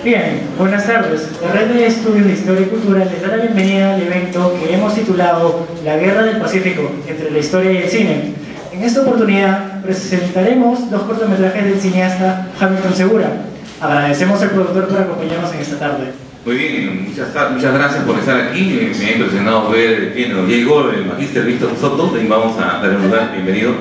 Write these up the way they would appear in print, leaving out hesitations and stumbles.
Bien, buenas tardes. La Red de Estudios de Historia y Cultura les da la bienvenida al evento que hemos titulado La Guerra del Pacífico, entre la historia y el cine. En esta oportunidad presentaremos dos cortometrajes del cineasta Hamilton Segura. Agradecemos al productor por acompañarnos en esta tarde. Muy bien, muchas gracias por estar aquí. Me ha impresionado ver que nos llegó el magíster Víctor Soto, vamos a dar un lugar, bienvenido.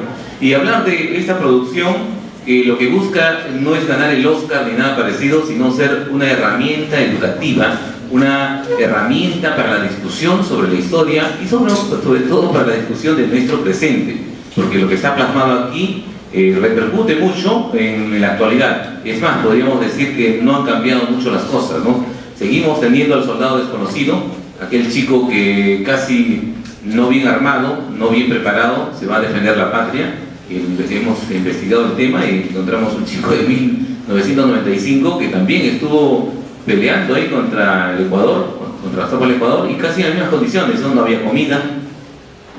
Y hablar de esta producción que lo que busca no es ganar el Oscar ni nada parecido, sino ser una herramienta educativa, una herramienta para la discusión sobre la historia y sobre todo para la discusión de nuestro presente, porque lo que está plasmado aquí repercute mucho en la actualidad. Es más, podríamos decir que no han cambiado mucho las cosas, ¿no? Seguimos teniendo al soldado desconocido, aquel chico que casi no bien armado, no bien preparado, se va a defender la patria. Hemos investigado el tema y encontramos un chico de 1995 que también estuvo peleando ahí contra el Ecuador, contra las tropas del Ecuador, y casi en las mismas condiciones, ¿no? No había comida,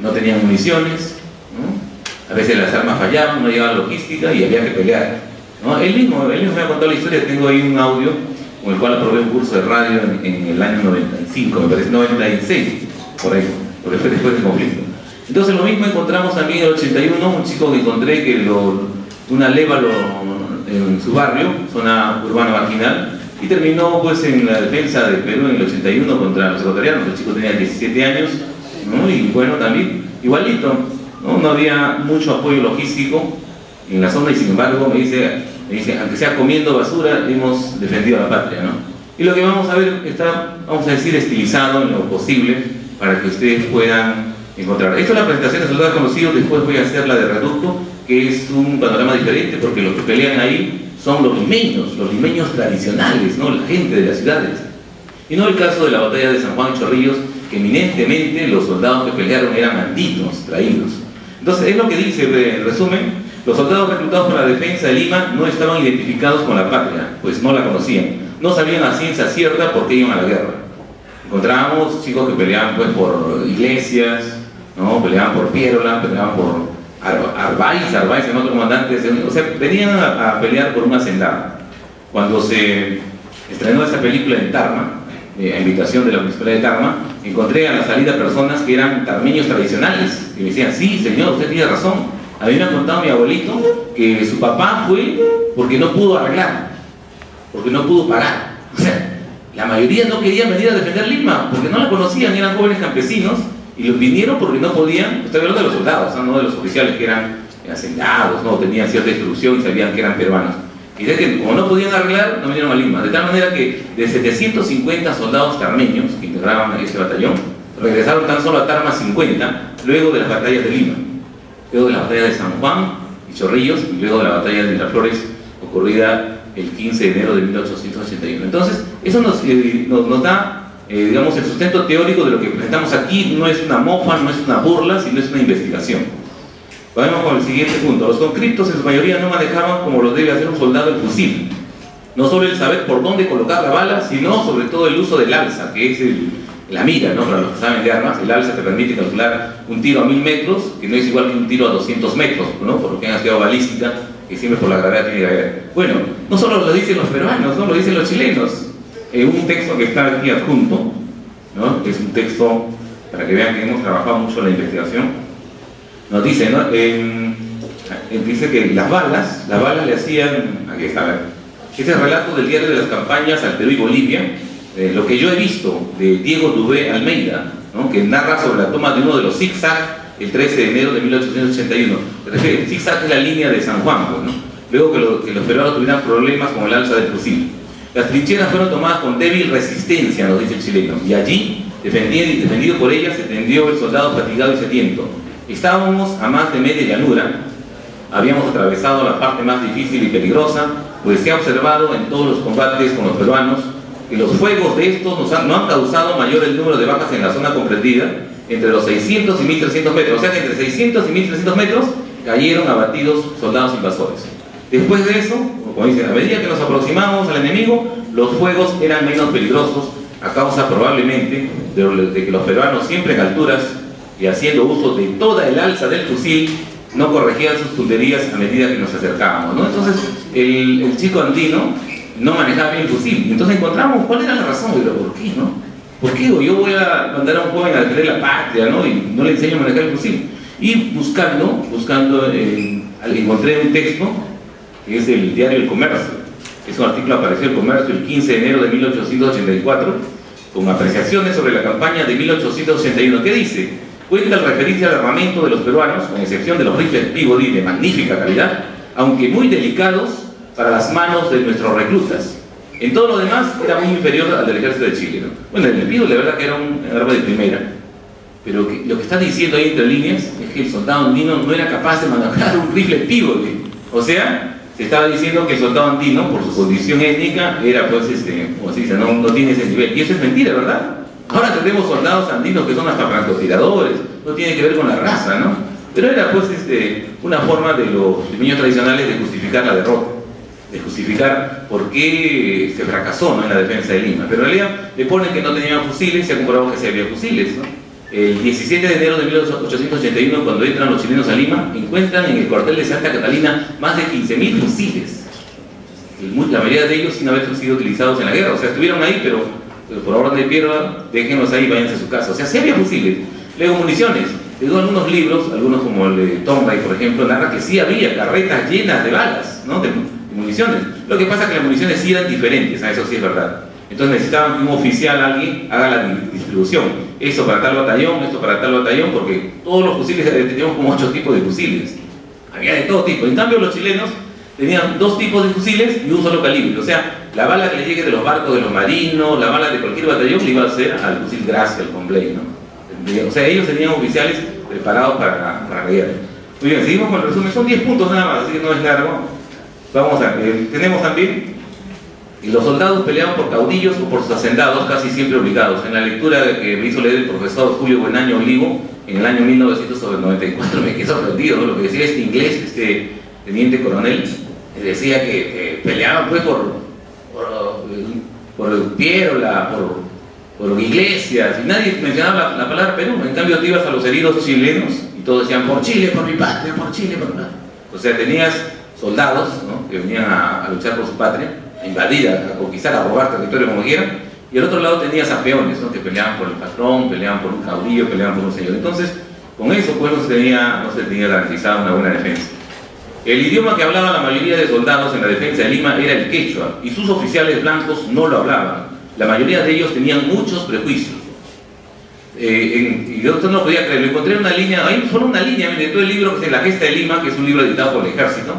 no tenían municiones, ¿no? A veces las armas fallaban, no llegaba logística y había que pelear, ¿no? Él mismo me ha contado la historia. Tengo ahí un audio con el cual aprobé un curso de radio en el año 95, me parece, 96, por ahí, porque fue después del conflicto. Entonces lo mismo encontramos también en el 81, un chico que encontré que una leva en su barrio, zona urbana marginal, y terminó pues en la defensa de Perú en el 81 contra los ecuatorianos. El chico tenía 17 años, ¿no? Y bueno, también igualito, ¿no? No había mucho apoyo logístico en la zona y sin embargo me dice, aunque sea comiendo basura, hemos defendido a la patria, ¿no? Y lo que vamos a ver está, vamos a decir, estilizado en lo posible para que ustedes puedan encontrar. Esto es la presentación de soldados conocidos. Después voy a hacer la de Reducto, que es un panorama diferente porque los que pelean ahí son los limeños tradicionales, ¿no? La gente de las ciudades. Y no el caso de la batalla de San Juan y Chorrillos, que eminentemente los soldados que pelearon eran bandidos traídos. Entonces es lo que dice, en resumen: los soldados reclutados para la defensa de Lima no estaban identificados con la patria, pues no la conocían, no sabían a ciencia cierta por qué iban a la guerra. Encontrábamos chicos que peleaban pues por iglesias, ¿no? Peleaban por Pierola, peleaban por Arváiz, en otro comandante, o sea, venían a pelear por una hacendada. Cuando se estrenó esta película en Tarma, a invitación de la Municipalidad de Tarma, encontré a la salida personas que eran tarmeños tradicionales, y me decían: sí, señor, usted tiene razón. A mí me ha contado mi abuelito que su papá fue porque no pudo arreglar, porque no pudo parar. O sea, la mayoría no querían venir a defender Lima, porque no la conocían, eran jóvenes campesinos, y los vinieron porque no podían. Estoy hablando de los soldados, no de los oficiales que eran hacendados, no tenían cierta instrucción y sabían que eran peruanos. Y de que como no podían arreglar, no vinieron a Lima. De tal manera que de 750 soldados tarmeños que integraban este batallón, regresaron tan solo a Tarma 50, luego de las batallas de Lima, luego de la batalla de San Juan y Chorrillos, y luego de la batalla de Miraflores, ocurrida el 15 de enero de 1881. Entonces, eso nos da digamos, el sustento teórico de lo que presentamos aquí. No es una mofa, no es una burla, sino es una investigación. Vamos con el siguiente punto. Los conscriptos en su mayoría no manejaban como lo debe hacer un soldado el fusil. No solo el saber por dónde colocar la bala, sino sobre todo el uso del alza, que es la mira, ¿no? Para los que saben de armas, el alza te permite calcular un tiro a 1000 metros, que no es igual que un tiro a 200 metros, ¿no? Por lo que han estudiado balística, que siempre por la gravedad tiene que haber. Bueno, no solo lo dicen los peruanos, no lo dicen los chilenos. Un texto que está aquí adjunto, ¿no? Es un texto para que vean que hemos trabajado mucho en la investigación. Nos dice, ¿no? Dice que las balas le hacían, aquí está, a ver, este es el relato del diario de las campañas al Perú y Bolivia, lo que yo he visto, de Diego Dubé Almeida, ¿no? Que narra sobre la toma de uno de los zigzag el 13 de enero de 1881. El zigzag es la línea de San Juan, pues, ¿no? Luego que los peruanos tuvieran problemas con el alza del fusil. Las trincheras fueron tomadas con débil resistencia, nos dice el chileno, y allí, defendido por ellas, se tendió el soldado fatigado y sediento. Estábamos a más de media llanura, habíamos atravesado la parte más difícil y peligrosa, pues se ha observado en todos los combates con los peruanos que los fuegos de estos no han causado mayor el número de bajas en la zona comprendida entre los 600 y 1300 metros, o sea que entre 600 y 1300 metros cayeron abatidos soldados invasores. Después de eso, como dicen, a medida que nos aproximamos al enemigo, los fuegos eran menos peligrosos, a causa probablemente de que los peruanos, siempre en alturas y haciendo uso de toda el alza del fusil, no corregían sus punterías a medida que nos acercábamos, ¿no? Entonces, el chico andino no manejaba bien el fusil. Entonces encontramos cuál era la razón, pero ¿por qué, no? ¿Por qué yo voy a mandar a un joven a defender la patria, ¿no? Y no le enseño a manejar el fusil? Y buscando, encontré un texto que es el diario El Comercio. Es un artículo apareció en El Comercio el 15 de enero de 1884, con apreciaciones sobre la campaña de 1881. ¿Qué dice? Cuenta al referirse al armamento de los peruanos, con excepción de los rifles Peabody de magnífica calidad, aunque muy delicados para las manos de nuestros reclutas. En todo lo demás era muy inferior al del ejército de Chile, ¿no? Bueno, el Peabody la verdad que era un arma de primera, pero lo que está diciendo ahí entre líneas es que el soldado andino no era capaz de manejar un rifle Peabody. O sea, se estaba diciendo que el soldado andino, por su condición étnica, era pues, como se dice, no tiene ese nivel. Y eso es mentira, ¿verdad? Ahora tenemos soldados andinos que son hasta francotiradores, no tiene que ver con la raza, ¿no? Pero era pues una forma de los limeños tradicionales de justificar la derrota, de justificar por qué se fracasó, ¿no?, en la defensa de Lima. Pero en realidad le ponen que no tenían fusiles y se ha comprobado que sí había fusiles, ¿no? El 17 de enero de 1881, cuando entran los chilenos a Lima, encuentran en el cuartel de Santa Catalina más de 15.000 fusiles. La mayoría de ellos sin haber sido utilizados en la guerra. O sea, estuvieron ahí, pero por orden de Piedra, déjenlos ahí y váyanse a su casa. O sea, sí había fusiles. Luego municiones. Luego algunos libros, algunos como el de Tomray, por ejemplo, narra que sí había carretas llenas de balas, ¿no?, de municiones. Lo que pasa es que las municiones sí eran diferentes, eso sí es verdad. Entonces necesitaban que un oficial, alguien, haga la distribución. Eso para tal batallón, esto para tal batallón, porque todos los fusiles, teníamos como 8 tipos de fusiles. Había de todo tipo. En cambio los chilenos tenían 2 tipos de fusiles y un solo calibre. O sea, la bala que le llegue de los barcos de los marinos, la bala de cualquier batallón le iba a hacer al fusil Gracia, al Complay, ¿no? O sea, ellos tenían oficiales preparados para la guerra. Muy bien, seguimos con el resumen. Son 10 puntos nada más, así que no es largo. Vamos a ver, tenemos también, y los soldados peleaban por caudillos o por sus hacendados, casi siempre obligados. En la lectura que me hizo leer el profesor Julio Buenaño Olivo, en el año 1994, me quedé sorprendido, ¿no? Lo que decía este inglés, este teniente coronel, decía que peleaban pues por Piérola, por Iglesias, y nadie mencionaba la palabra Perú. En cambio, tú ibas a los heridos chilenos y todos decían, por Chile, por mi patria, por Chile, por mi patria. O sea, tenías soldados, ¿no?, que venían a luchar por su patria, a invadir, a conquistar, a robar territorio como quieran, y al otro lado tenías a peones, ¿no?, que peleaban por el patrón, peleaban por un caudillo, peleaban por un señor. Entonces, con eso pues no se tenía garantizada una buena defensa. El idioma que hablaba la mayoría de soldados en la defensa de Lima era el quechua, y sus oficiales blancos no lo hablaban. La mayoría de ellos tenían muchos prejuicios. Y yo no lo podía creer, lo encontré en una línea, ahí solo una línea, de todo el libro que es La Gesta de Lima, que es un libro editado por el ejército.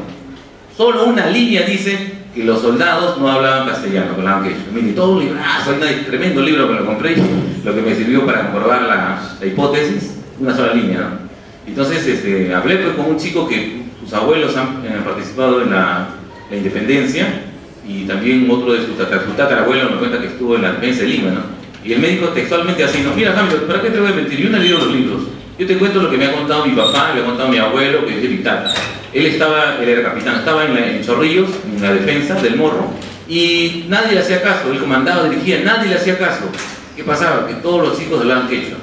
Solo una línea dice que los soldados no hablaban castellano, hablaban quechua. Mire, todo un librazo, hay un tremendo libro que lo compré, lo que me sirvió para comprobar la hipótesis, una sola línea, ¿no? Entonces hablé pues con un chico que sus abuelos han participado en la independencia, y también otro de su tatarabuelo me cuenta que estuvo en la defensa de Lima, ¿no? Y el médico textualmente así, no, mira, Jaime, ¿para qué te voy a mentir? Yo no he leído los libros. Yo te cuento lo que me ha contado mi papá, le ha contado mi abuelo, que es mi tata. Él era capitán, estaba en Chorrillos, en la defensa del Morro, y nadie le hacía caso. Él comandaba, dirigía, nadie le hacía caso. ¿Qué pasaba? Que todos los chicos hablaban quechua.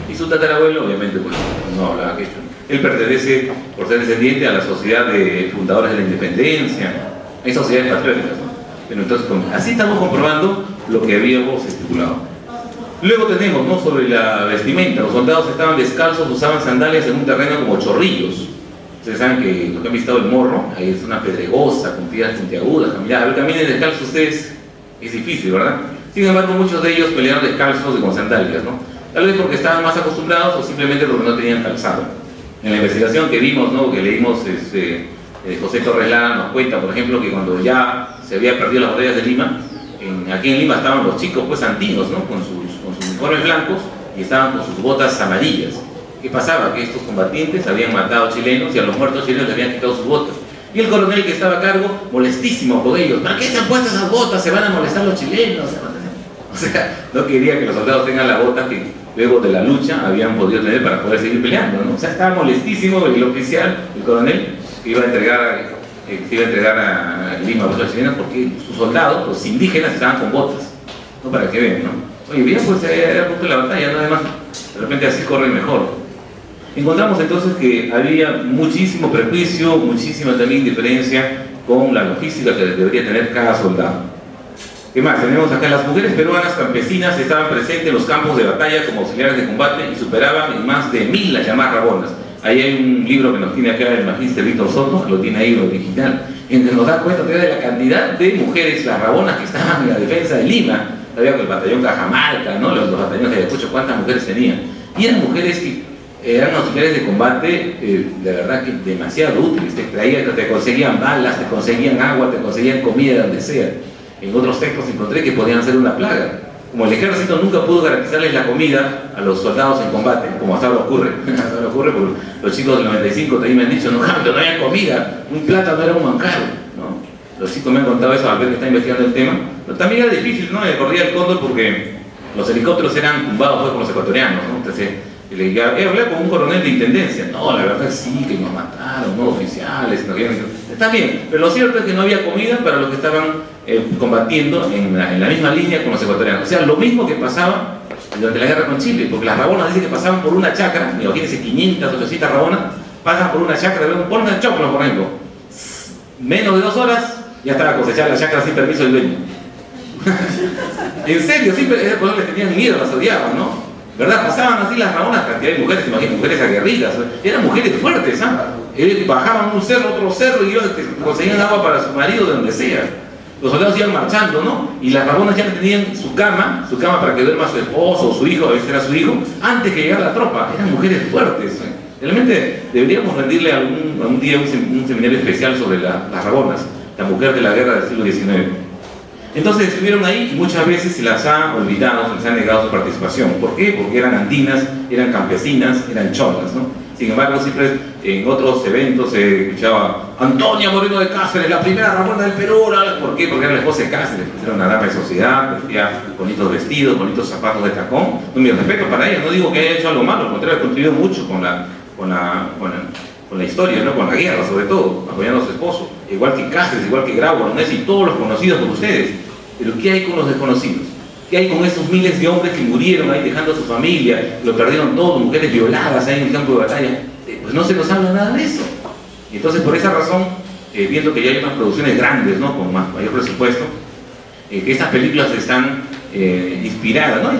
Y su tatarabuelo, obviamente, pues, no hablaba quechua. Él pertenece, por ser descendiente, a la sociedad de fundadores de la independencia. Hay sociedades patrióticas, ¿no? Pero entonces, así estamos comprobando lo que habíamos estipulado. Luego tenemos, ¿no?, sobre la vestimenta. Los soldados estaban descalzos, usaban sandalias en un terreno como Chorrillos. Ustedes saben que lo que han visitado el Morro, ahí es una pedregosa, con piedras puntiagudas. A ver, caminen descalzos ustedes, es difícil, ¿verdad? Sin embargo, muchos de ellos pelearon descalzos y con sandalias, ¿no? Tal vez porque estaban más acostumbrados o simplemente porque no tenían calzado. En la investigación que vimos, ¿no?, que leímos, José Torres Lara nos cuenta, por ejemplo, que cuando ya se había perdido las batallas de Lima, aquí en Lima estaban los chicos pues andinos, ¿no?, con sus uniformes blancos y estaban con sus botas amarillas. ¿Qué pasaba? Que estos combatientes habían matado chilenos y a los muertos chilenos les habían quitado sus botas. Y el coronel que estaba a cargo, molestísimo con ellos, ¿para qué se han puesto esas botas? Se van a molestar los chilenos. O sea, no quería que los soldados tengan la bota que luego de la lucha habían podido tener para poder seguir peleando, ¿no? O sea, estaba molestísimo el oficial, el coronel, que iba a entregar a Lima a los chilenos porque sus soldados, los indígenas, estaban con botas, ¿no? Para que vean, ¿no? Oye, bien, pues era punto de la batalla, ¿no? Además, de repente así corre mejor. Encontramos entonces que había muchísimo prejuicio, muchísima también diferencia con la logística que debería tener cada soldado. ¿Qué más? Tenemos acá: las mujeres peruanas campesinas estaban presentes en los campos de batalla como auxiliares de combate y superaban en más de 1000 las llamadas rabonas. Ahí hay un libro que nos tiene acá el magíster Víctor Soto, que lo tiene ahí original, en que nos da cuenta de la cantidad de mujeres, las rabonas, que estaban en la defensa de Lima. Sabía que el batallón Cajamarca, ¿no? Los batallones de Ayacucho, ¿cuántas mujeres tenían? Y eran mujeres que eran auxiliares de combate, de verdad que demasiado útiles. Te conseguían balas, te conseguían agua, te conseguían comida de donde sea. En otros textos encontré que podían ser una plaga. Como el ejército nunca pudo garantizarles la comida a los soldados en combate, como hasta ahora ocurre, hasta ahora ocurre, porque los chicos del 95 también me han dicho: no, no había comida, un plátano era un manjar, ¿no? Los chicos me han contado eso al ver que está investigando el tema. Pero también era difícil, ¿no?, de correr el cóndor, porque los helicópteros eran tumbados pues, por los ecuatorianos, ¿no? Entonces, hablé con un coronel de intendencia: no, la verdad sí, que nos mataron, no oficiales, no quieren... Está bien, pero lo cierto es que no había comida para los que estaban combatiendo en la misma línea con los ecuatorianos. O sea, lo mismo que pasaba durante la guerra con Chile, porque las rabonas dicen que pasaban por una chacra, imagínense, 500, 800 rabonas, pasan por una chacra, ponen el choclo, por ejemplo, menos de 2 horas, ya estaba cosechada la chacra sin permiso del dueño. En serio, siempre esos colores les tenían miedo, las odiaban, ¿no? ¿Verdad? Pasaban así las rabonas, cantidad de mujeres, imagínate, mujeres aguerridas, eran mujeres fuertes, ¿ah? Bajaban un cerro, otro cerro, y conseguían agua para su marido de donde sea. Los soldados iban marchando, ¿no? Y las rabonas ya tenían su cama para que duerma su esposo o su hijo, a veces era su hijo, antes que llegara la tropa. Eran mujeres fuertes. Realmente deberíamos rendirle algún día un seminario especial sobre las rabonas, la mujer de la guerra del siglo XIX. Entonces estuvieron ahí y muchas veces se las ha olvidado, se les ha negado su participación. ¿Por qué? Porque eran andinas, eran campesinas, eran cholas, ¿no? Sin embargo, siempre en otros eventos se escuchaba: Antonia Moreno de Cáceres, la primera rabona del Perú. ¿Por qué? Porque era la esposa de Cáceres, era una dama de sociedad, vestía bonitos vestidos, bonitos zapatos de tacón. No, mi respeto para ella, no digo que haya hecho algo malo, al contrario, ha contribuido mucho con la historia, ¿no? Con la guerra, sobre todo, apoyando a su esposo. Igual que Cáceres, igual que Grau, Boronés y todos los conocidos por ustedes. Pero ¿qué hay con los desconocidos? ¿Qué hay con esos miles de hombres que murieron ahí dejando a su familia, lo perdieron todo, mujeres violadas ahí en el campo de batalla? Pues no se nos habla nada de eso. Y entonces, por esa razón, viendo que ya hay unas producciones grandes, ¿no?, con mayor presupuesto, que estas películas están inspiradas, ¿no?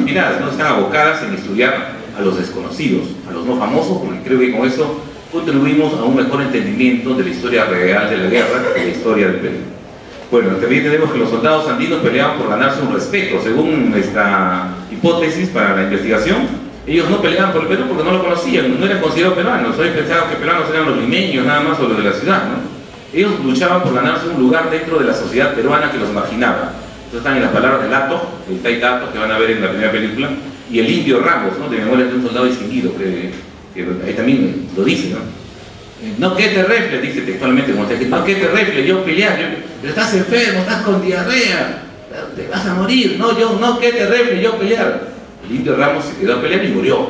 Están abocadas en estudiar a los desconocidos, a los no famosos, porque creo que con eso contribuimos a un mejor entendimiento de la historia real de la guerra, de la historia del Perú. Bueno, también tenemos que los soldados andinos peleaban por ganarse un respeto. Según nuestra hipótesis para la investigación, ellos no peleaban por el Perú porque no lo conocían, no eran considerados peruanos. Hoy pensaban que peruanos eran los limeños nada más o los de la ciudad, ¿no? Ellos luchaban por ganarse un lugar dentro de la sociedad peruana que los marginaba. Entonces están en las palabras de Lato, el Tai Tato, que van a ver en la primera película, y el indio Ramos, ¿no?, de Memorias de un soldado distinguido, que ahí también lo dice, ¿no? No que te refle, dice textualmente, como te dice: no que te refle, yo pelear, pero estás enfermo, estás con diarrea, te vas a morir, no que te refle, yo pelear. El indio Ramos se quedó a pelear y murió,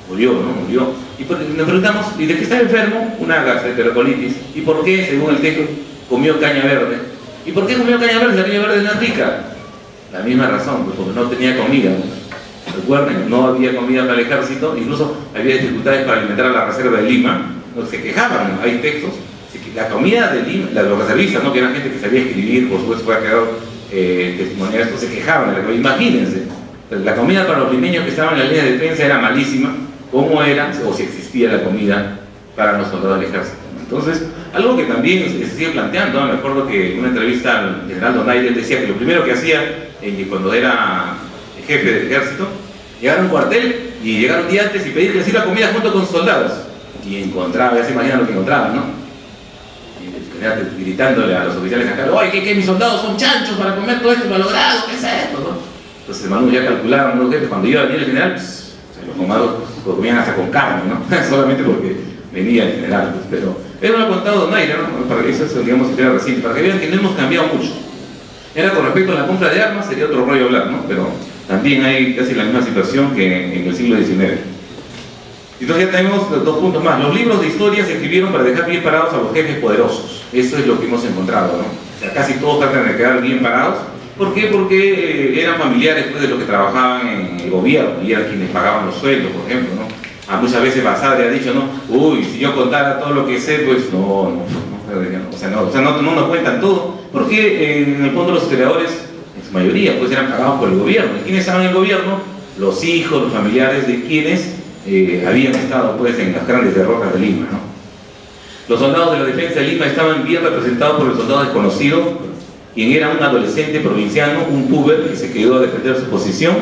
¿no? Y nos preguntamos: ¿y de qué está enfermo? Una gastroenterocolitis. ¿Y por qué? Según el texto, comió caña verde. ¿Y por qué comió caña verde? La caña verde no es rica. La misma razón, pues porque no tenía comida. Recuerden, no había comida para el ejército, incluso había dificultades para alimentar a la reserva de Lima. Se quejaban, hay textos, la comida de Lima, los reservistas, ¿no?, que eran gente que sabía escribir, por supuesto puede quedar testimonial, se quejaban. Imagínense, la comida para los limeños que estaban en la línea de defensa era malísima. ¿Cómo era, o si existía la comida para los soldados del ejército? Entonces, algo que también se sigue planteando, ¿no? Me acuerdo que en una entrevista al general Donaire decía que lo primero que hacía cuando era jefe del ejército, llegar a un cuartel y llegar un día antes y pedir que les sirva comida junto con sus soldados. Y encontraba, ya se imaginan lo que encontraban, ¿no? Y gritándole a los oficiales acá: oye, ¿qué mis soldados son chanchos para comer todo esto malogrado? ¿Qué es esto, no? Entonces, hermanos, ya calcularon, ¿no?, que cuando iba a venir el general, pues, los comados lo comían hasta con carne, ¿no? Solamente porque venía el general, pues. Pero eso lo ha contado Donaire, ¿no? Para eso, digamos, era reciente, para que vean que no hemos cambiado mucho. Era con respecto a la compra de armas, sería otro rollo hablar, ¿no? Pero también hay casi la misma situación que en el siglo XIX. Entonces ya tenemos 2 puntos más. Los libros de historia se escribieron para dejar bien parados a los jefes poderosos. Eso es lo que hemos encontrado, ¿no? O sea, casi todos tratan de quedar bien parados. ¿Por qué? Porque eran familiares, pues, de los que trabajaban en el gobierno y eran quienes pagaban los sueldos, por ejemplo, ¿no? Muchas veces Basadre ha dicho, ¿no? Uy, si yo contara todo lo que sé, pues no nos cuentan todo. Porque en el fondo los historiadores su mayoría pues eran pagados por el gobierno. ¿Y quiénes estaban en el gobierno? Los hijos, los familiares de quienes habían estado pues en las grandes derrotas de Lima, ¿no? Los soldados de la defensa de Lima estaban bien representados por el soldado desconocido, quien era un adolescente provinciano, un puber que se quedó a defender su posición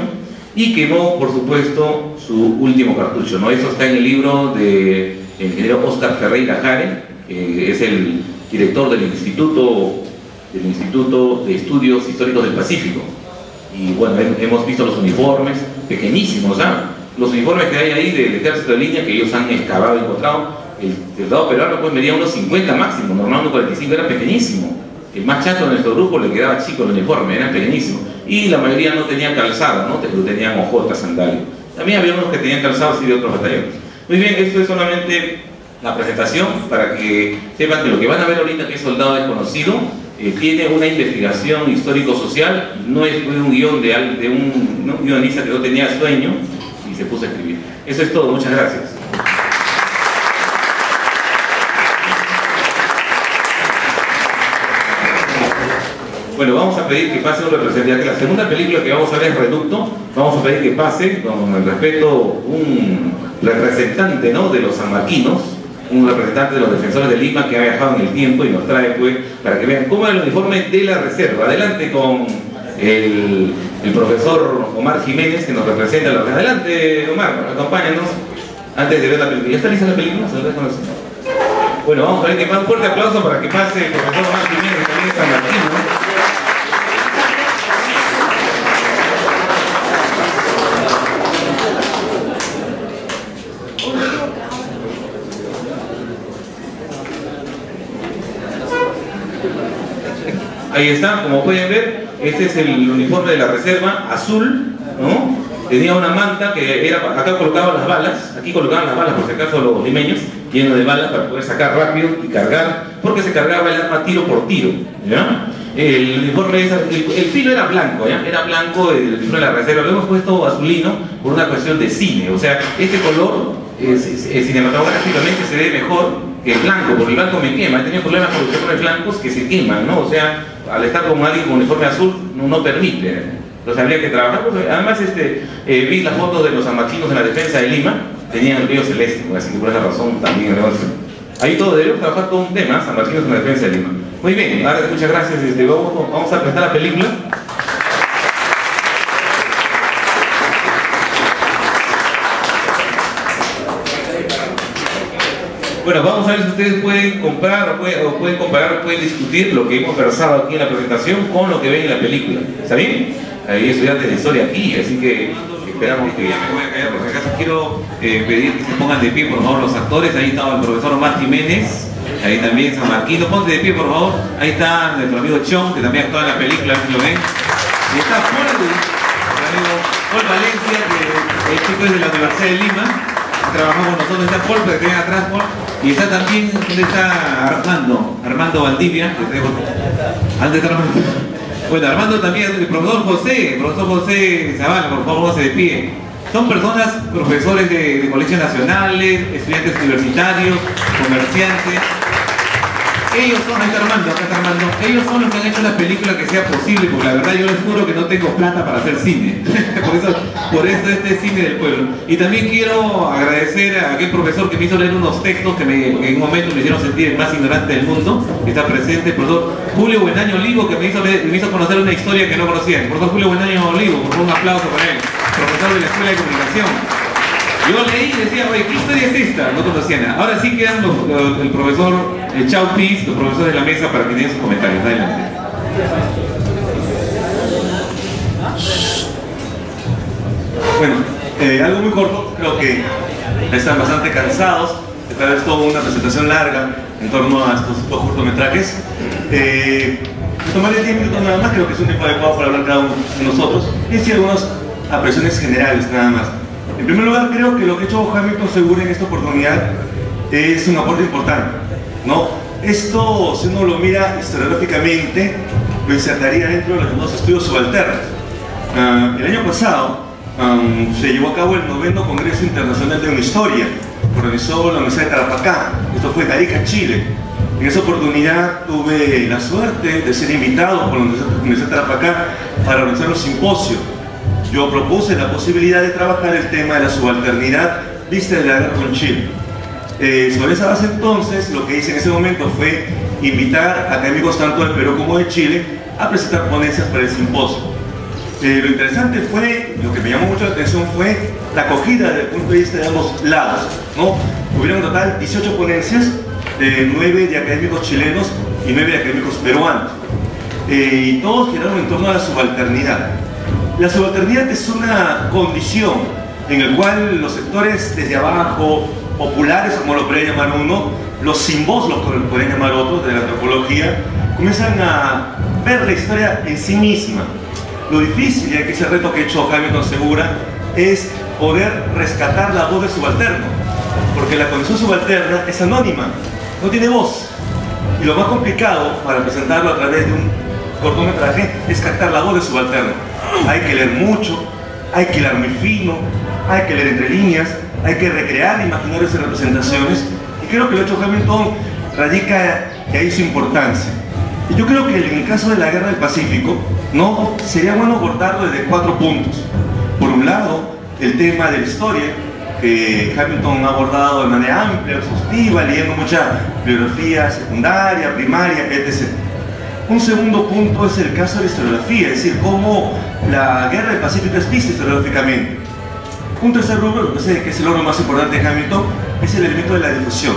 y quemó, por supuesto, su último cartucho, ¿no? Eso está en el libro del ingeniero Óscar Ferreira Jare, que es el director del Instituto de Estudios Históricos del Pacífico. Y bueno, hemos visto los uniformes, pequeñísimos, ¿ah? Los uniformes que hay ahí del ejército de línea que ellos han excavado y encontrado. El soldado peruano pues medía unos 50 máximo, normal 1,45, era pequeñísimo. El más chato de nuestro grupo le quedaba chico el uniforme, era pequeñísimo. Y la mayoría no tenía calzado, ¿no? Tenían ojotas, sandalias. También había unos que tenían calzados y de otros batallones. Muy bien, esto es solamente la presentación para que sepan que lo que van a ver ahorita, que es Soldado Desconocido, tiene una investigación histórico-social, no es un guión de un guionista que no tenía sueño y se puso a escribir. Eso es todo, muchas gracias. Bueno, vamos a pedir que pase un representante. La segunda película que vamos a ver es Reducto. Vamos a pedir que pase, con el respeto, un representante, ¿no?, de los sanmarquinos, un representante de los defensores de Lima que ha viajado en el tiempo y nos trae, pues, para que vean cómo es el uniforme de la reserva. Adelante con el profesor Omar Jiménez, que nos representa. Adelante, Omar, acompáñanos antes de ver la película. ¿Ya está lista la película? Bueno, vamos a ver que más un fuerte aplauso para que pase el profesor Omar Jiménez, que también es sanmarquino. Ahí está, como pueden ver, este es el uniforme de la reserva, azul, ¿no? Tenía una manta que era, acá colocaban las balas, aquí colocaban las balas por si acaso los limeños, lleno de balas para poder sacar rápido y cargar, porque se cargaba el arma tiro por tiro, ¿ya? El uniforme, el filo era blanco, ¿ya? Era blanco el uniforme de la reserva, lo hemos puesto azulino por una cuestión de cine, o sea, este color cinematográficamente se ve mejor que el blanco, porque el blanco me quema. He tenido problemas con los uniformes blancos que se queman, ¿no? O sea, al estar con alguien con uniforme azul no permite. Entonces habría que trabajar. Además, vi las fotos de los sanmarquinos en la defensa de Lima, tenían el río celeste, así que por esa razón también. Ahí todo debemos trabajar todo un tema, sanmarquinos en la defensa de Lima. Muy bien, ahora muchas gracias. Vamos a presentar la película. Bueno, vamos a ver si ustedes pueden comprar o pueden comparar o pueden discutir lo que hemos versado aquí en la presentación con lo que ven en la película. ¿Está bien? Hay estudiantes de historia aquí, así que esperamos que... Ya me voy a callar, por si acaso quiero pedir que se pongan de pie, por favor, los actores. Ahí está el profesor Omar Jiménez, ahí también sanmarquino. Ponte de pie, por favor. Ahí está nuestro amigo Chong, que también actúa en la película, si lo ven. Y está Paul, el amigo Paul Valencia, que el chico es de la Universidad de Lima. Trabajamos con nosotros, está Paul, que ven atrás, Paul. Y está también, ¿dónde está Armando Valdivia? ¿Dónde está Armando? Bueno, Armando también, el profesor José Zavala, por favor, póngase de pie. Son personas, profesores de colegios nacionales, estudiantes universitarios, comerciantes. Ellos son, ahí está Armando, ellos son los que han hecho la película que sea posible, porque la verdad yo les juro que no tengo plata para hacer cine. por eso este es cine del pueblo. Y también quiero agradecer a aquel profesor que me hizo leer unos textos que en un momento me hicieron sentir el más ignorante del mundo, que está presente, el profesor Julio Buenaño Olivo, que me hizo conocer una historia que no conocía. El profesor Julio Buenaño Olivo, por favor, un aplauso para él, profesor de la Escuela de Comunicación. Yo leí y decía, oye, ¿qué historia es esta? No conocía nada. Ahora sí quedan el profesor Chao Piz, los profesores de la mesa, para que den sus comentarios. Adelante. Bueno, algo muy corto, creo que están bastante cansados de tal vez toda una presentación larga en torno a estos dos cortometrajes. Tomaré 10 minutos nada más, creo que es un tiempo adecuado para hablar cada uno de nosotros y decir algunas apreciaciones generales nada más. En primer lugar, creo que lo que ha hecho Hamilton Segura en esta oportunidad es un aporte importante, ¿no? Esto, si uno lo mira historiográficamente, lo insertaría dentro de los llamados estudios subalternos. El año pasado se llevó a cabo el 9º Congreso Internacional de una Historia, que organizó la Universidad de Tarapacá. Esto fue en Arica, Chile. En esa oportunidad tuve la suerte de ser invitado por la Universidad Tarapacá para organizar un simposio. Yo propuse la posibilidad de trabajar el tema de la subalternidad vista de la guerra con Chile. Sobre esa base entonces, lo que hice en ese momento fue invitar a académicos tanto del Perú como de Chile a presentar ponencias para el simposio. Lo interesante fue, lo que me llamó mucho la atención fue la acogida desde el punto de vista de ambos lados, ¿no? Hubieron en total 18 ponencias, 9 de académicos chilenos y 9 de académicos peruanos. Y todos giraron en torno a la subalternidad. La subalternidad es una condición en la cual los sectores desde abajo, populares como lo podría llamar uno, los sin voz lo podrían llamar otros de la antropología, comienzan a ver la historia en sí misma. Lo difícil, y que es el reto que ha hecho Hamilton Segura, es poder rescatar la voz del subalterno, porque la condición subalterna es anónima, no tiene voz. Y lo más complicado para presentarlo a través de un cortometraje es captar la voz del subalterno. Hay que leer mucho, hay que leer muy fino, hay que leer entre líneas, hay que recrear imaginarios y representaciones, y creo que lo hecho Hamilton radica de ahí su importancia. Y yo creo que en el caso de la Guerra del Pacífico, ¿no? Sería bueno abordarlo desde 4 puntos. Por un lado, el tema de la historia, que Hamilton ha abordado de manera amplia, exhaustiva, leyendo mucha bibliografía secundaria, primaria, etc. Un segundo punto es el caso de la historiografía, es decir, cómo la Guerra del Pacífico es vista historiográficamente. Un tercer rubro, lo que sé que es el logro más importante de Hamilton, es el elemento de la difusión.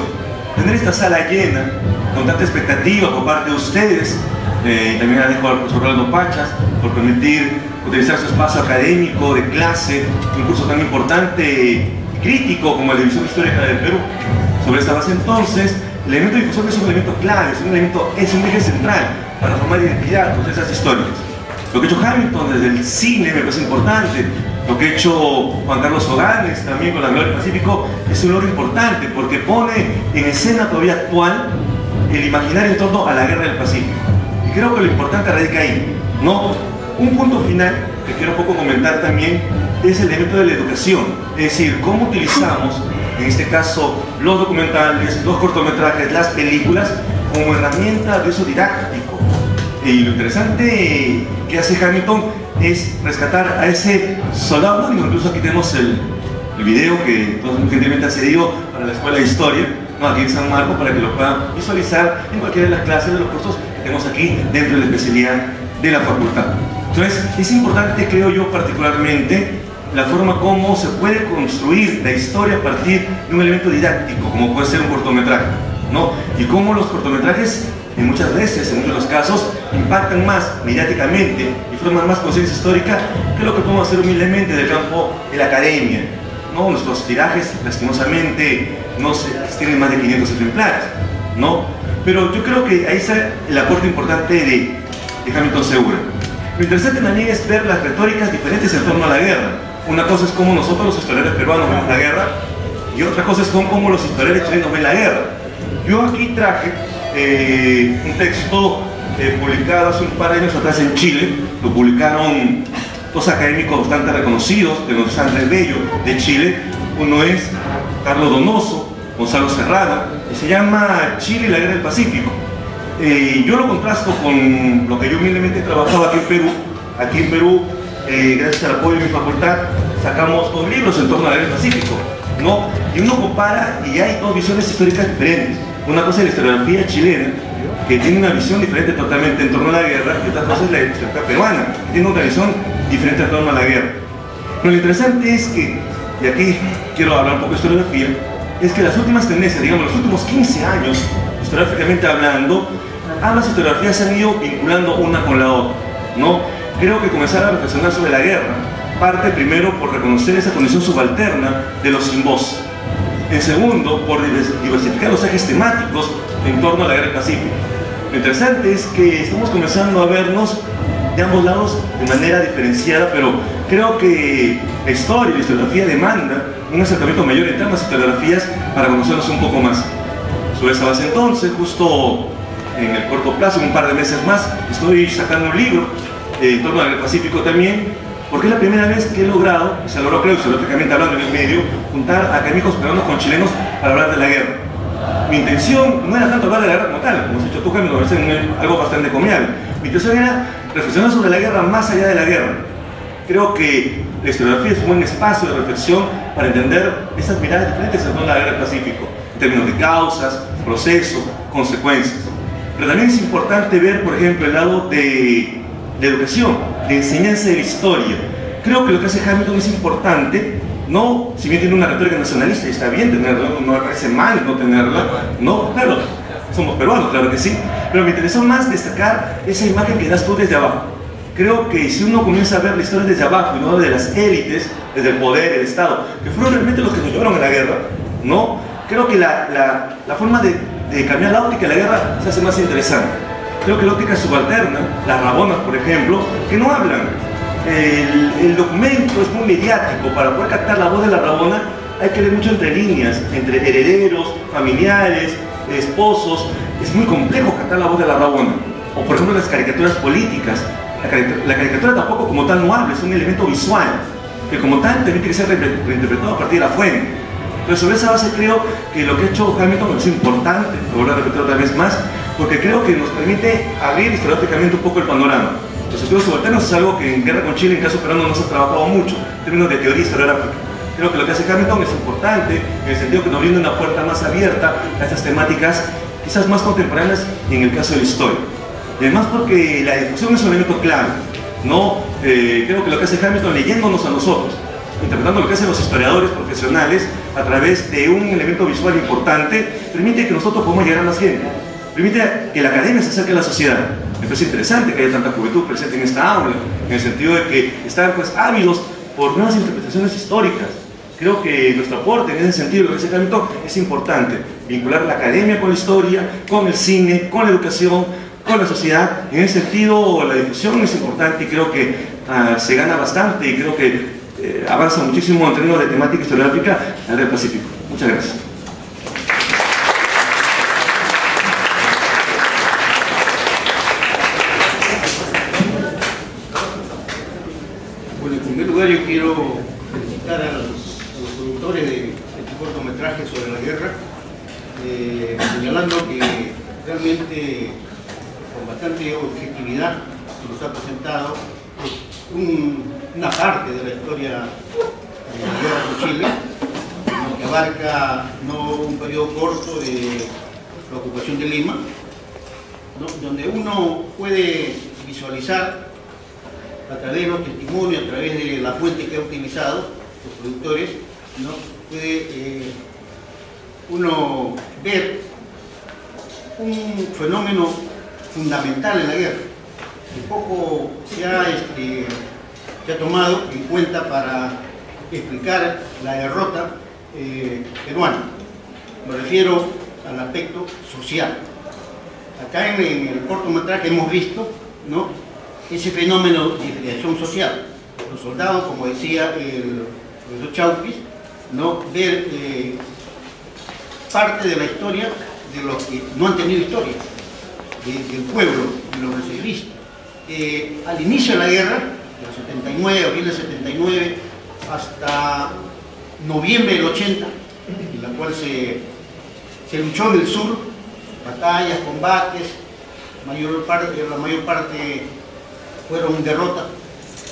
Tener esta sala llena, con tanta expectativa por parte de ustedes, y también agradezco al profesor Rolando Pachas por permitir utilizar su espacio académico, de clase, un curso tan importante y crítico como la División Histórica del Perú. Sobre esta base entonces, el elemento de difusión es un elemento clave, es un eje central para formar identidad con esas historias. Lo que ha hecho Hamilton desde el cine me parece importante, lo que ha hecho Juan Carlos Oganes también con la Gloria del Pacífico es un logro importante porque pone en escena todavía actual el imaginario en torno a la Guerra del Pacífico. Y creo que lo importante radica ahí, ¿no? Un punto final que quiero un poco comentar también es el elemento de la educación, es decir, cómo utilizamos, en este caso, los documentales, los cortometrajes, las películas, como herramienta de uso didáctico. Y lo interesante que hace Hamilton es rescatar a ese soldado anónimo. Incluso aquí tenemos el video que todos gentilmente ha cedido para la Escuela de Historia, ¿no? Aquí en San Marcos, para que lo puedan visualizar en cualquiera de las clases de los cursos que tenemos aquí dentro de la especialidad de la facultad. Entonces, es importante, creo yo particularmente, la forma como se puede construir la historia a partir de un elemento didáctico, como puede ser un cortometraje, ¿no? Y cómo los cortometrajes, muchas veces, en muchos de los casos, impactan más mediáticamente y forman más conciencia histórica que lo que podemos hacer humildemente del campo de la academia, ¿no? Nuestros tirajes, lastimosamente, no se tienen más de 500 ejemplares, ¿no? Pero yo creo que ahí está el aporte importante de Hamilton Segura. Lo interesante también es ver las retóricas diferentes en torno a la guerra. Una cosa es cómo nosotros los historiadores peruanos vemos la guerra y otra cosa es cómo los historiadores chilenos ven la guerra. Yo aquí traje un texto publicado hace un par de años atrás en Chile. Lo publicaron 2 académicos bastante reconocidos de los Andrés Bello de Chile. Uno es Carlos Donoso, Gonzalo Serrano, y se llama Chile y la Guerra del Pacífico. Yo lo contrasto con lo que yo humildemente he trabajado aquí en Perú. Aquí en Perú, gracias al apoyo de mi facultad, sacamos 2 libros en torno a la Guerra del Pacífico, ¿no? Y uno compara y hay 2 visiones históricas diferentes. Una cosa es la historiografía chilena, que tiene una visión diferente totalmente en torno a la guerra, y otra cosa es la historiografía peruana, que tiene otra visión diferente en torno a la guerra. Pero lo interesante es que, y aquí quiero hablar un poco de historiografía, es que las últimas tendencias, digamos los últimos 15 años, historiográficamente hablando, ambas historiografías se han ido vinculando una con la otra, ¿no? Creo que comenzar a reflexionar sobre la guerra parte primero por reconocer esa condición subalterna de los sin voz. En segundo, por diversificar los ejes temáticos en torno a la Guerra del Pacífico. Lo interesante es que estamos comenzando a vernos de ambos lados de manera diferenciada, pero creo que la historia y la historiografía demanda un acercamiento mayor entre ambas historiografías para conocernos un poco más. Sobre esa base entonces, justo en el corto plazo, en un par de meses más, estoy sacando un libro en torno al Pacífico también, porque es la primera vez que he logrado, se logró, creo, historiográficamente hablando en el medio, juntar a académicos peruanos con chilenos para hablar de la guerra. Mi intención no era tanto hablar de la guerra como tal, como has dicho tú, Hamilton, me parece algo bastante comial. Mi intención era reflexionar sobre la guerra más allá de la guerra. Creo que la historiografía es un buen espacio de reflexión para entender esas miradas diferentes en torno a la guerra del Pacífico, en términos de causas, procesos, consecuencias. Pero también es importante ver, por ejemplo, el lado de educación, de enseñanza de la historia. Creo que lo que hace Hamilton es importante, no, si bien tiene una retórica nacionalista y está bien tenerla, no me parece mal no tenerla, no, claro, somos peruanos, claro que sí, pero me interesó más destacar esa imagen que das tú desde abajo. Creo que si uno comienza a ver la historia desde abajo y no de las élites, desde el poder, el Estado, que fueron realmente los que nos llevaron a la guerra, ¿no? Creo que la forma de cambiar la óptica de la guerra se hace más interesante. Creo que la óptica subalterna, las rabonas, por ejemplo, que no hablan. El documento es muy mediático. Para poder captar la voz de la rabona hay que leer mucho entre líneas, entre herederos, familiares, esposos. Es muy complejo captar la voz de la rabona. O por ejemplo las caricaturas políticas. La caricatura tampoco como tal no habla, es un elemento visual, que como tal también tiene que ser reinterpretado a partir de la fuente. Pero sobre esa base creo que lo que ha hecho Hamilton es importante, lo voy a repetir otra vez más, porque creo que nos permite abrir historiográficamente un poco el panorama. Los estudios subalternos es algo que en Guerra con Chile, en caso peruano, no se ha trabajado mucho, en términos de teoría historiográfica. Creo que lo que hace Hamilton es importante, en el sentido que nos brinda una puerta más abierta a estas temáticas, quizás más contemporáneas, y en el caso de la historia. Y además porque la difusión es un elemento clave, ¿no? Creo que lo que hace Hamilton leyéndonos a nosotros, interpretando lo que hacen los historiadores profesionales a través de un elemento visual importante, permite que nosotros podamos llegar a más gente, permite que la academia se acerque a la sociedad. Me parece interesante que haya tanta juventud presente en esta aula, en el sentido de que están pues ávidos por nuevas interpretaciones históricas. Creo que nuestro aporte en ese sentido, lo que hace Hamilton, es importante, vincular la academia con la historia, con el cine, con la educación, con la sociedad. En ese sentido la difusión es importante y creo que se gana bastante y creo que avanza muchísimo en términos de temática historiográfica en el Pacífico. Muchas gracias. Bueno, en primer lugar yo quiero felicitar a los productores de este cortometraje sobre la guerra, señalando que realmente con bastante objetividad se nos ha presentado una parte de la historia de la guerra con Chile, que abarca no un periodo corto de la ocupación de Lima, ¿no? Donde uno puede visualizar a través de los testimonios, a través de la fuente que ha utilizado los productores, ¿no? Puede uno ver un fenómeno fundamental en la guerra, que poco se ha tomado en cuenta para explicar la derrota peruana. Me refiero al aspecto social. Acá en el cortometraje hemos visto, ¿no?, ese fenómeno de diferenciación social. Los soldados, como decía el profesor Chaupis, ¿no?, ver parte de la historia de los que no han tenido historia, del pueblo, de los reservistas. Al inicio de la guerra, del 79, abril del 79, hasta noviembre del 80, en la cual se luchó en el sur, batallas, combates, la mayor parte fueron derrotas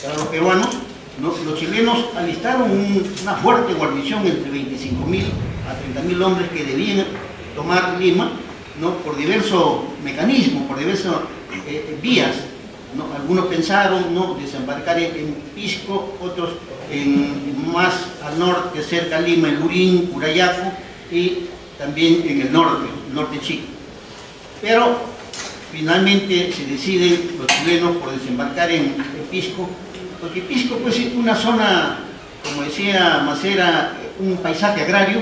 para los peruanos, ¿no? Los chilenos alistaron una fuerte guarnición entre 25.000 a 30.000 hombres que debían tomar Lima, ¿no?, por diversos mecanismos, por diversas vías, ¿no? Algunos pensaron, ¿no?, desembarcar en Pisco, otros más al norte, cerca a Lima, en Lurín, Curayaco, y también en el norte chico. Pero finalmente se deciden los chilenos por desembarcar en Pisco, porque Pisco pues, es una zona, como decía Macera, un paisaje agrario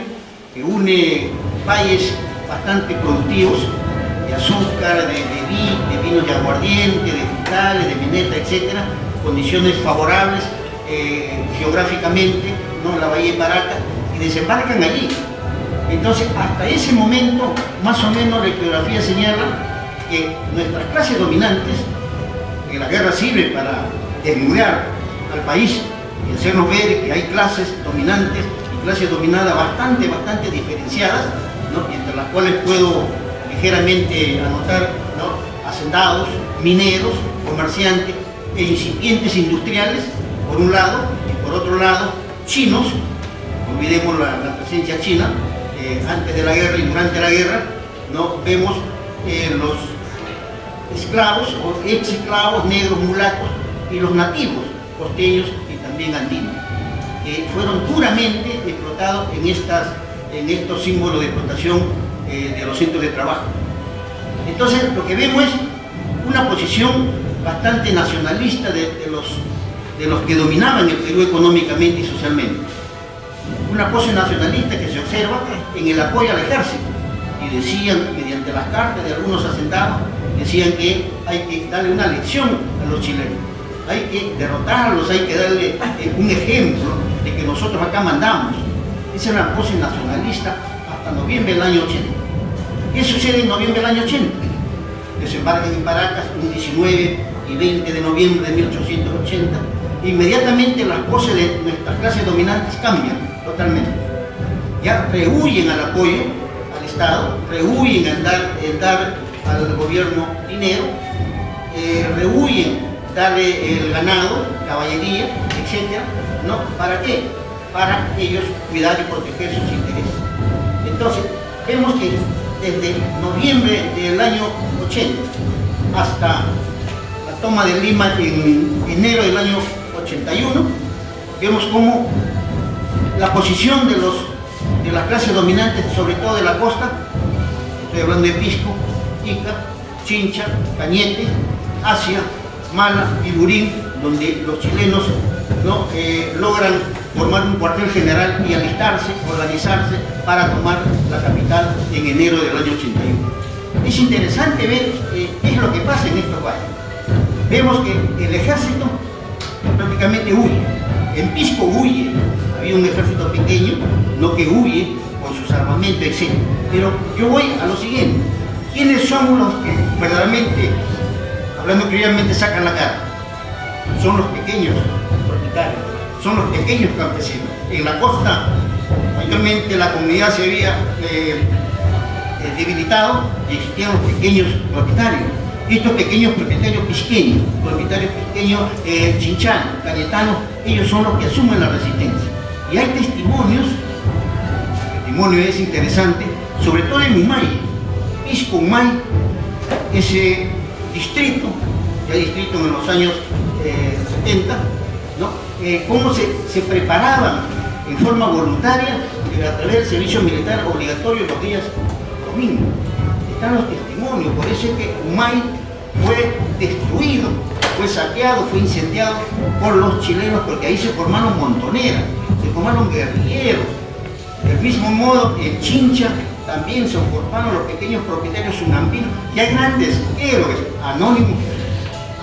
que une valles bastante productivos de azúcar, de vinos de aguardiente, de frutales, de mineta, etcétera, condiciones favorables geográficamente, ¿no?, la bahía de Paraca, y desembarcan allí. Entonces, hasta ese momento, más o menos, la historiografía señala que nuestras clases dominantes, que la guerra sirve para desnudar al país y hacernos ver que hay clases dominantes y clases dominadas bastante diferenciadas, ¿no?, entre las cuales puedo ligeramente anotar, ¿no?, hacendados, mineros, comerciantes e incipientes industriales, por un lado, y por otro lado, chinos. Olvidemos la presencia china antes de la guerra y durante la guerra, ¿no? Vemos los esclavos o ex esclavos, negros, mulatos, y los nativos, costeños y también andinos, que fueron duramente explotados en estos símbolos de explotación de los centros de trabajo. Entonces, lo que vemos es una posición bastante nacionalista de los que dominaban el Perú económicamente y socialmente. Una pose nacionalista que se observa en el apoyo al ejército, y decían, mediante las cartas de algunos hacendados, decían que hay que darle una lección a los chilenos, hay que derrotarlos, hay que darle un ejemplo de que nosotros acá mandamos. Esa era una pose nacionalista hasta noviembre del año 80. ¿Qué sucede en noviembre del año 80? Desembarcan en Paracas un 19 y 20 de noviembre de 1880. Inmediatamente las poses de nuestras clases dominantes cambian totalmente. Ya rehuyen al apoyo al Estado, rehuyen en dar al gobierno dinero, rehuyen darle el ganado, caballería, etc. ¿No? ¿Para qué? Para ellos cuidar y proteger sus intereses. Entonces, vemos que desde noviembre del año 80 hasta la toma de Lima en enero del año 81, vemos cómo la posición de las clases dominantes, sobre todo de la costa, estoy hablando de Pisco, Ica, Chincha, Cañete, Asia, Mala y Lurín, donde los chilenos, ¿no? Logran formar un cuartel general y alistarse, organizarse para tomar la capital en enero del año 81. Es interesante ver qué es lo que pasa en estos valles. Vemos que el ejército prácticamente huye. En Pisco huye, había un ejército pequeño, no que huye con sus armamentos, etc. Pero yo voy a lo siguiente. ¿Quiénes son los que verdaderamente, hablando criollamente, sacan la cara? Son los pequeños propietarios, son los pequeños campesinos. En la costa, mayormente la comunidad se había debilitado y existían los pequeños propietarios. Y estos pequeños propietarios pisqueños, chinchanos, cayetanos, ellos son los que asumen la resistencia. Y hay testimonios, el testimonio es interesante, sobre todo en Humay, Pisco, Humay, ese distrito, ya distrito en los años 70, ¿no? Cómo se preparaban en forma voluntaria a través del servicio militar obligatorio los días domingos. Están los testimonios, por eso es que Humay fue destruido, fue saqueado, fue incendiado por los chilenos, porque ahí se formaron montoneras, se formaron guerrilleros. Del mismo modo, en Chincha también se formaron los pequeños propietarios unambinos, y hay grandes héroes anónimos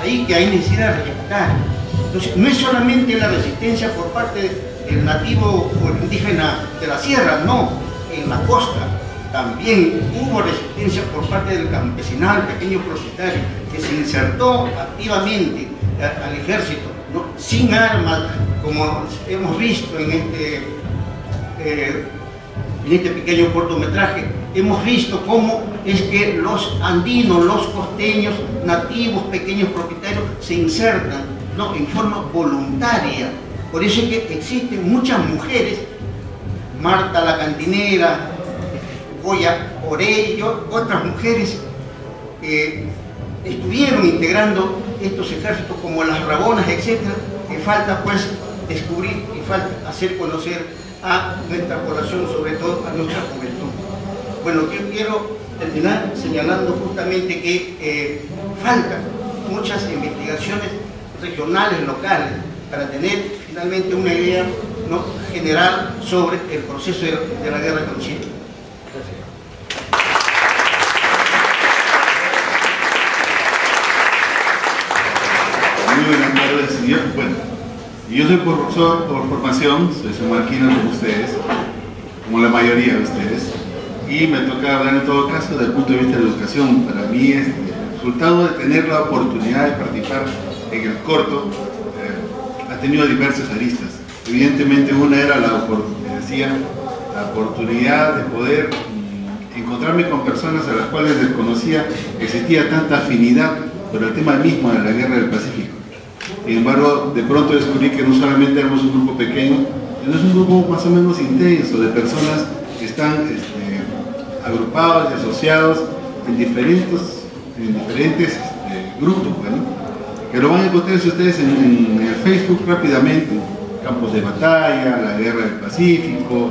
ahí que hay necesidad de rescatar. Entonces, no es solamente la resistencia por parte del nativo o el indígena de la sierra, no, en la costa también hubo resistencia por parte del campesinal, pequeño propietario, que se insertó activamente al ejército, ¿no? Sin armas, como hemos visto en este pequeño cortometraje. Hemos visto cómo es que los andinos, los costeños, nativos, pequeños propietarios, se insertan, ¿no? En forma voluntaria. Por eso es que existen muchas mujeres, Marta la Cantinera, Goya Orello, otras mujeres que estuvieron integrando estos ejércitos como las Rabonas, etc., que falta pues descubrir y falta hacer conocer a nuestra población, sobre todo a nuestra juventud. Bueno, yo quiero terminar señalando justamente que faltan muchas investigaciones regionales, locales, para tener finalmente una idea, ¿no?, general sobre el proceso de la guerra con Chile. Muy buenas tardes, señor. Bueno, yo soy profesor por formación, soy sanmarquino como ustedes, como la mayoría de ustedes, y me toca hablar en todo caso desde el punto de vista de la educación. Para mí, el resultado de tener la oportunidad de participar en el corto ha tenido diversas aristas. Evidentemente, una era la oportunidad de poder encontrarme con personas a las cuales desconocía que existía tanta afinidad por el tema mismo de la guerra del Pacífico. Sin embargo, de pronto descubrí que no solamente éramos un grupo pequeño, sino es un grupo más o menos intenso de personas que están agrupados y asociados en diferentes grupos, ¿no? Que lo van a encontrar ustedes en el Facebook rápidamente: Campos de Batalla, la Guerra del Pacífico,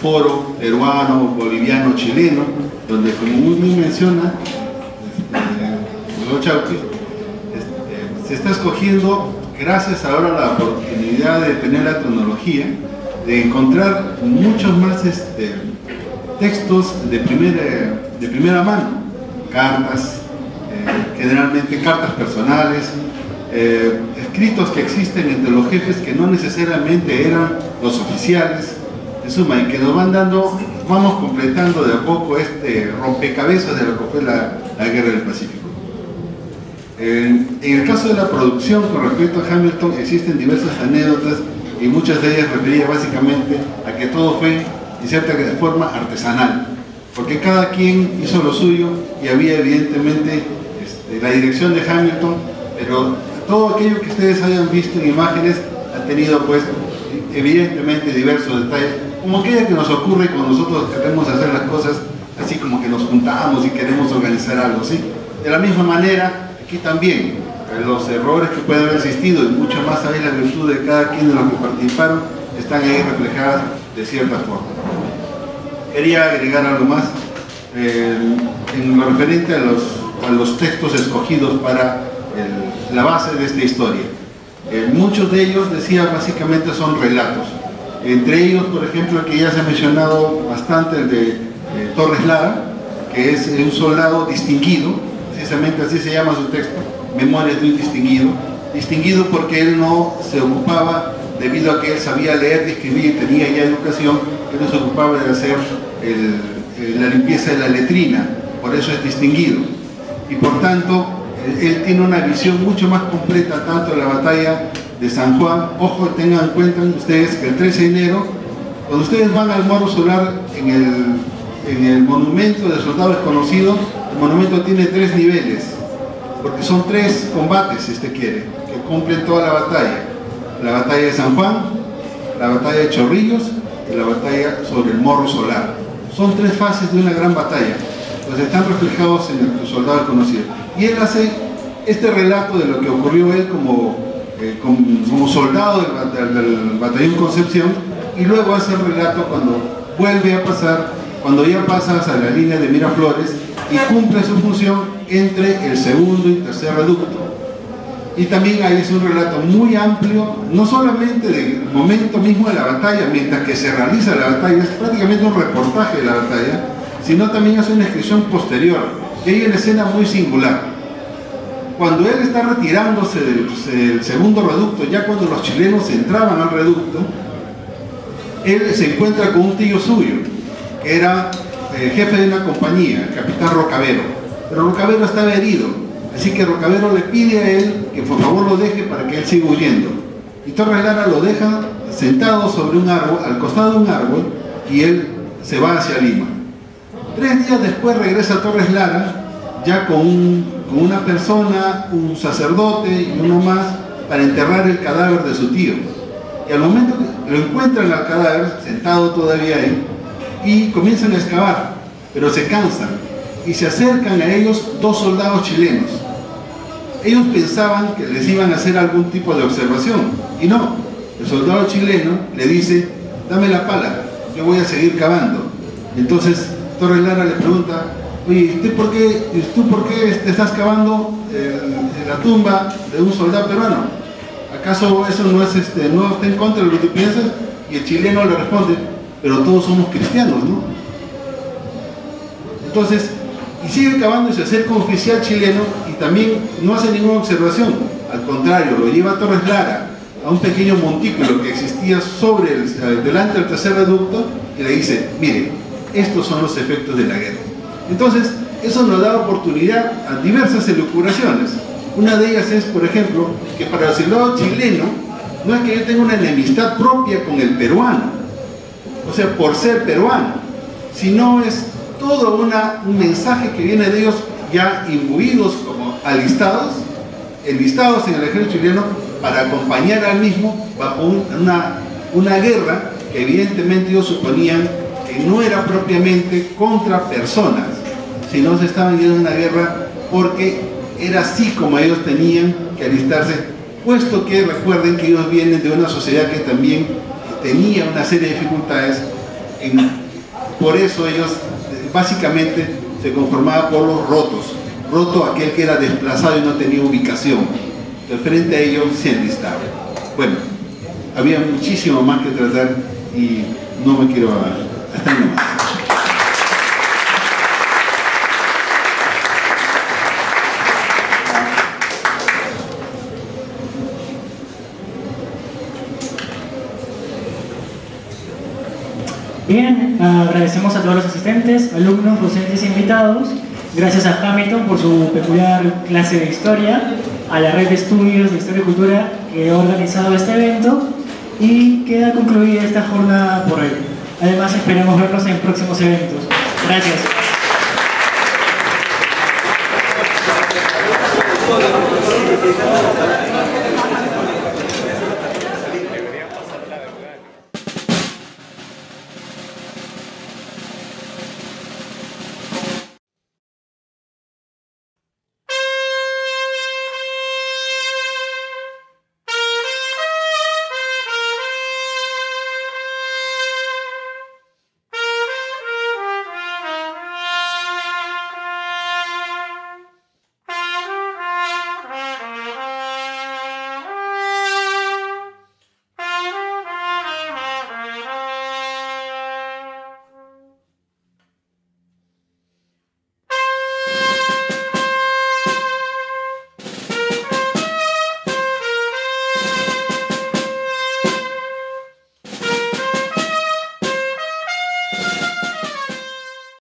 Foro Peruano, Boliviano, Chileno, donde, como muy bien menciona Chauqui, se está escogiendo, gracias ahora a la oportunidad de tener la tecnología, de encontrar muchos más textos de primera mano, cartas, generalmente cartas personales, escritos que existen entre los jefes que no necesariamente eran los oficiales, en suma, y que nos van dando, vamos completando de a poco este rompecabezas de lo que fue la Guerra del Pacífico. En el caso de la producción, con respecto a Hamilton, existen diversas anécdotas y muchas de ellas referidas básicamente a que todo fue de cierta forma artesanal, porque cada quien hizo lo suyo y había evidentemente la dirección de Hamilton, pero todo aquello que ustedes hayan visto en imágenes ha tenido pues evidentemente diversos detalles, como aquella que nos ocurre cuando nosotros queremos hacer las cosas así como que nos juntamos y queremos organizar algo, ¿sí? De la misma manera, aquí también, los errores que pueden haber existido y mucho más ahí la virtud de cada quien de los que participaron están ahí reflejadas de cierta forma. Quería agregar algo más en lo referente a los textos escogidos para la base de esta historia. Muchos de ellos, decía, básicamente son relatos. Entre ellos, por ejemplo, el que ya se ha mencionado bastante, el de Torres Lara, que es un soldado distinguido, precisamente así se llama su texto, Memorias de un distinguido. Distinguido porque él no se ocupaba, debido a que él sabía leer y escribir y tenía ya educación, él no se ocupaba de hacer la limpieza de la letrina, por eso es distinguido. Y por tanto, él tiene una visión mucho más completa tanto de la batalla de San Juan. Ojo, tengan en cuenta ustedes que el 13 de enero, cuando ustedes van al Morro Solar, en el monumento de soldado desconocido, el monumento tiene 3 niveles, porque son 3 combates, si usted quiere, que cumplen toda la batalla. La batalla de San Juan, la batalla de Chorrillos y la batalla sobre el Morro Solar. Son 3 fases de una gran batalla, pues están reflejados en el soldado desconocido. Y él hace este relato de lo que ocurrió él como soldado del batallón Concepción, y luego hace el relato cuando vuelve a pasar, cuando ya pasas a la línea de Miraflores y cumple su función entre el segundo y tercer reducto. Y también ahí es un relato muy amplio, no solamente del momento mismo de la batalla, mientras que se realiza la batalla, es prácticamente un reportaje de la batalla, sino también hace una descripción posterior, y hay una escena muy singular. Cuando él está retirándose del segundo reducto, ya cuando los chilenos entraban al reducto, él se encuentra con un tío suyo, que era jefe de una compañía, el capitán Rocavero. Pero Rocavero estaba herido, así que Rocavero le pide a él que por favor lo deje para que él siga huyendo. Y Torres Lara lo deja sentado sobre un árbol, al costado de un árbol, y él se va hacia Lima. 3 días después regresa Torres Lara, ya con una persona, un sacerdote y uno más, para enterrar el cadáver de su tío. Y al momento que lo encuentran al cadáver, sentado todavía ahí, y comienzan a excavar, pero se cansan, y se acercan a ellos 2 soldados chilenos. Ellos pensaban que les iban a hacer algún tipo de observación, y no. El soldado chileno le dice: dame la pala, yo voy a seguir cavando. Entonces Torres Lara le pregunta: oye, ¿tú por qué estás cavando la tumba de un soldado peruano? ¿Acaso eso no está en contra de lo que tú piensas? Y el chileno le responde: pero todos somos cristianos, ¿no? Entonces, y sigue cavando y se acerca un oficial chileno y también no hace ninguna observación. Al contrario, lo lleva a Torres Lara a un pequeño montículo que existía delante del tercer reducto, y le dice: mire, estos son los efectos de la guerra. Entonces, eso nos da oportunidad a diversas elucubraciones. Una de ellas es, por ejemplo, que para el soldado chileno no es que yo tenga una enemistad propia con el peruano, o sea, por ser peruano, sino es todo un mensaje que viene de ellos ya imbuidos como alistados, enlistados en el ejército chileno para acompañar al mismo bajo una guerra que evidentemente ellos suponían que no era propiamente contra personas, sino se estaban yendo a una guerra porque era así como ellos tenían que alistarse, puesto que recuerden que ellos vienen de una sociedad que también tenía una serie de dificultades, por eso ellos básicamente se conformaban por los rotos, roto aquel que era desplazado y no tenía ubicación, de frente a ellos se enlistaban. Bueno, había muchísimo más que tratar y no me quiero hasta ahí nomás. Bien, agradecemos a todos los asistentes, alumnos, docentes e invitados. Gracias a Hamilton por su peculiar clase de historia, a la red de estudios de Historia y Cultura que ha organizado este evento, y queda concluida esta jornada por hoy. Además, esperamos verlos en próximos eventos. Gracias.